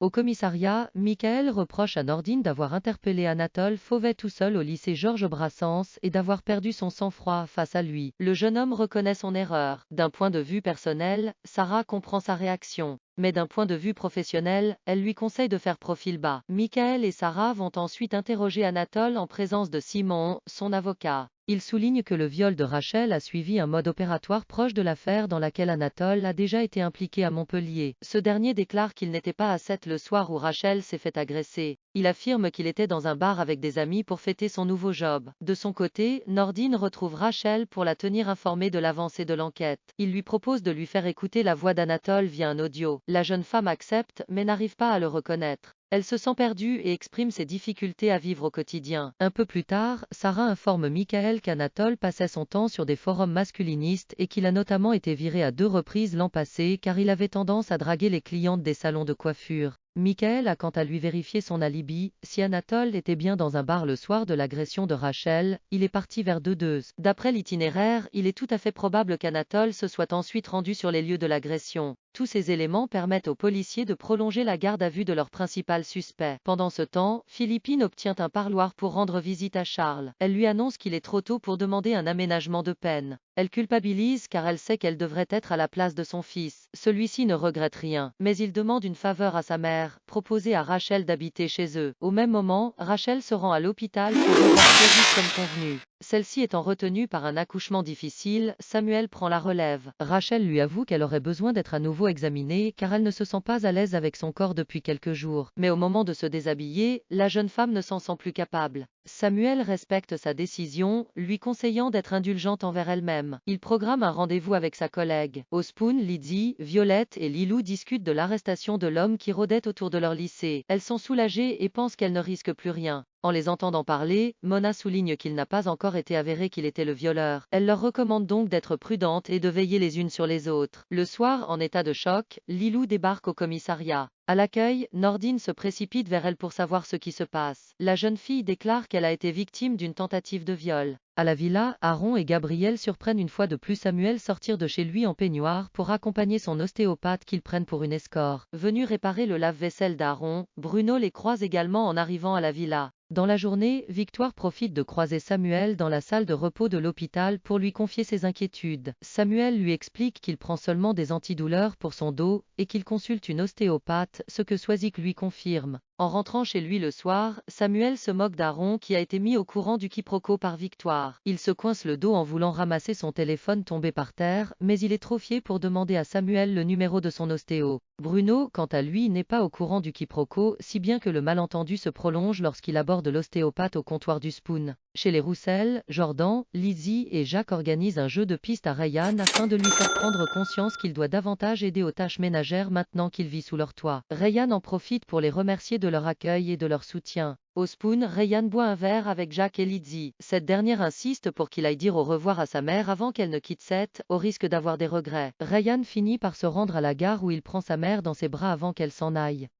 Au commissariat, Michael reproche à Nordine d'avoir interpellé Anatole Fauvet tout seul au lycée Georges Brassens et d'avoir perdu son sang-froid face à lui. Le jeune homme reconnaît son erreur. D'un point de vue personnel, Sarah comprend sa réaction. Mais d'un point de vue professionnel, elle lui conseille de faire profil bas. Michael et Sarah vont ensuite interroger Anatole en présence de Simon, son avocat. Il souligne que le viol de Rachel a suivi un mode opératoire proche de l'affaire dans laquelle Anatole a déjà été impliqué à Montpellier. Ce dernier déclare qu'il n'était pas à 7 le soir où Rachel s'est fait agresser. Il affirme qu'il était dans un bar avec des amis pour fêter son nouveau job. De son côté, Nordine retrouve Rachel pour la tenir informée de l'avancée de l'enquête. Il lui propose de lui faire écouter la voix d'Anatole via un audio. La jeune femme accepte mais n'arrive pas à le reconnaître. Elle se sent perdue et exprime ses difficultés à vivre au quotidien. Un peu plus tard, Sarah informe Michael qu'Anatole passait son temps sur des forums masculinistes et qu'il a notamment été viré à 2 reprises l'an passé car il avait tendance à draguer les clientes des salons de coiffure. Michael a quant à lui vérifié son alibi. Si Anatole était bien dans un bar le soir de l'agression de Rachel, il est parti vers 2h. D'après l'itinéraire, il est tout à fait probable qu'Anatole se soit ensuite rendu sur les lieux de l'agression. Tous ces éléments permettent aux policiers de prolonger la garde à vue de leur principal suspect. Pendant ce temps, Philippine obtient un parloir pour rendre visite à Charles. Elle lui annonce qu'il est trop tôt pour demander un aménagement de peine. Elle culpabilise car elle sait qu'elle devrait être à la place de son fils. Celui-ci ne regrette rien, mais il demande une faveur à sa mère, proposer à Rachel d'habiter chez eux. Au même moment, Rachel se rend à l'hôpital pour revoir Clovis comme convenu. Celle-ci étant retenue par un accouchement difficile, Samuel prend la relève. Rachel lui avoue qu'elle aurait besoin d'être à nouveau examinée car elle ne se sent pas à l'aise avec son corps depuis quelques jours. Mais au moment de se déshabiller, la jeune femme ne s'en sent plus capable. Samuel respecte sa décision, lui conseillant d'être indulgente envers elle-même. Il programme un rendez-vous avec sa collègue. Au Spoon, Lydie, Violette et Lilou discutent de l'arrestation de l'homme qui rôdait autour de leur lycée. Elles sont soulagées et pensent qu'elles ne risquent plus rien. En les entendant parler, Mona souligne qu'il n'a pas encore été avéré qu'il était le violeur. Elle leur recommande donc d'être prudentes et de veiller les unes sur les autres. Le soir, en état de choc, Lilou débarque au commissariat. À l'accueil, Nordine se précipite vers elle pour savoir ce qui se passe. La jeune fille déclare qu'elle a été victime d'une tentative de viol. À la villa, Aaron et Gabriel surprennent une fois de plus Samuel sortir de chez lui en peignoir pour accompagner son ostéopathe qu'ils prennent pour une escort. Venu réparer le lave-vaisselle d'Aaron, Bruno les croise également en arrivant à la villa. Dans la journée, Victoire profite de croiser Samuel dans la salle de repos de l'hôpital pour lui confier ses inquiétudes. Samuel lui explique qu'il prend seulement des antidouleurs pour son dos et qu'il consulte une ostéopathe, ce que Swazik lui confirme. En rentrant chez lui le soir, Samuel se moque d'Aaron qui a été mis au courant du quiproquo par Victoire. Il se coince le dos en voulant ramasser son téléphone tombé par terre, mais il est trop fier pour demander à Samuel le numéro de son ostéo. Bruno, quant à lui, n'est pas au courant du quiproquo, si bien que le malentendu se prolonge lorsqu'il aborde l'ostéopathe au comptoir du Spoon. Chez les Roussel, Jordan, Lizzie et Jacques organisent un jeu de piste à Ryan afin de lui faire prendre conscience qu'il doit davantage aider aux tâches ménagères maintenant qu'il vit sous leur toit. Ryan en profite pour les remercier de leur accueil et de leur soutien. Au Spoon, Ryan boit un verre avec Jacques et Lizzie. Cette dernière insiste pour qu'il aille dire au revoir à sa mère avant qu'elle ne quitte Seth, au risque d'avoir des regrets. Ryan finit par se rendre à la gare où il prend sa mère dans ses bras avant qu'elle s'en aille.